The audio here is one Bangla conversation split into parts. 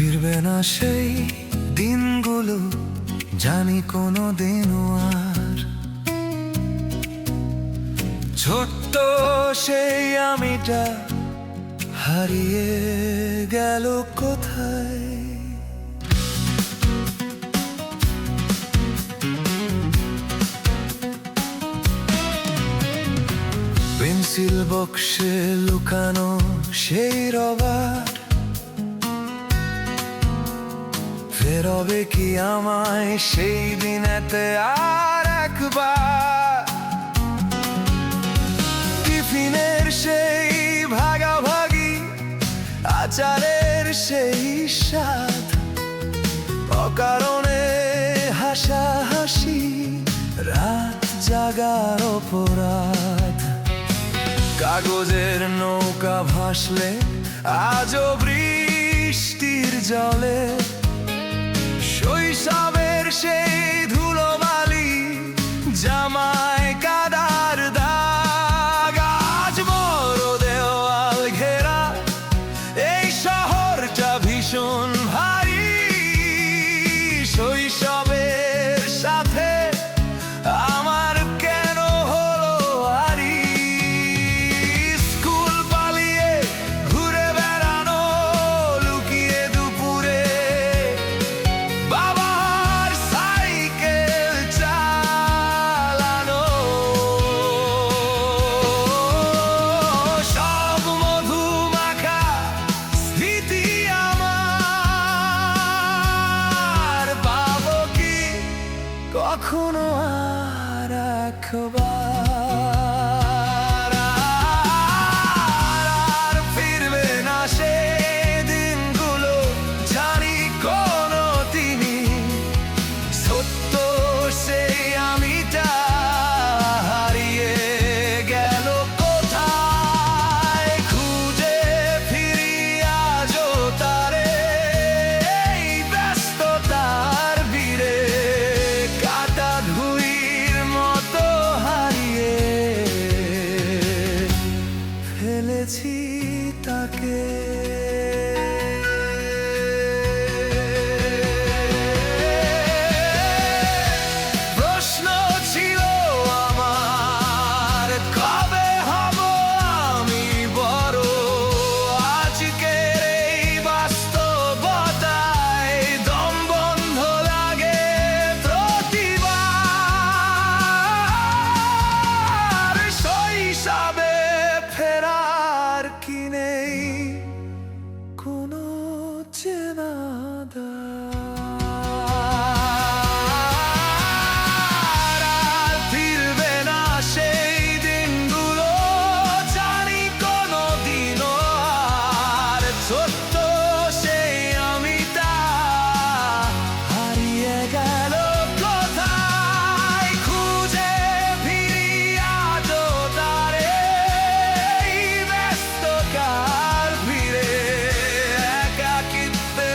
ফিরবে না সেই দিনগুলো, জানি কোনো দিনও আর। ছোট্ট সেই আমিটা হারিয়ে গেল কোথায়। পেন্সিল বক্সে লুকানো সেই রবার ফেরবে কি আমায় সেই দিনেতে আর একবার। টিফিনের সেই ভাগাভাগি, আচারের সেই স্বাদ, অকারণে হাসাহাসি, রাত জাগার অপরাধ। কাগজের নৌকা ভাসলে আজও বৃষ্টির জলে, শৈশবের সেই ধুলোবালি, জামায় কাদার দাগ। আজ বড় দেওয়াল ঘেরা এই শহরটা ভীষণ ভারী। শৈশবের সাথে আমার কেন হলো আরি। স্কুল পালিয়ে ঘুরে বেড়ানো, লুকিয়ে দুপুরে বাবার সাইকেল চালানো, সব মধু মাখা স্মৃতি আমার। পাবো কি কখনো আর একবার? আর ফিরবে না সে দিনগুলো, জানি কোনো দিনই। সত্য সেই আমিটা হারিয়ে গেল কোথায়। খুঁজে ফিরি আজও তারে এই ব্যস্ততার ভিড়ে। কাটা ধুইর মতো হারিয়ে ফেলেছি তাকে। প্রশ্ন ছিল আমার, কবে হব আমি বড়? আজকের এই বাস্তবতায় দম বন্ধ লাগে প্রতিবার। শৈশবে ফেরার কি নেই কোনো চেনা দ্বার? আর ফিরবে না সেই দিনগুলো, জানি কোনো দিনও আর। ছোট্ট সেই আমিটা হারিয়ে গেল কোথায়। খুঁজে ফিরি আজও তারে এই ব্যস্ততার ভিড়ে। একাকিত্বে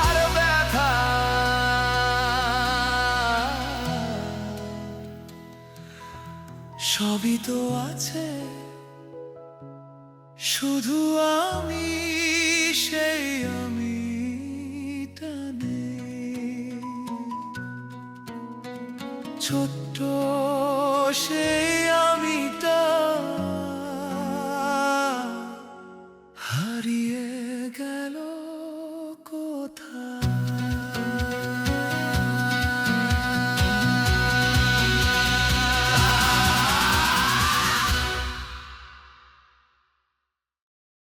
আর ব্যথা, সবই তো আছে, শুধু আমি সেই আমিটা নেই। ছোট্ট সেই আমিটা হারিয়ে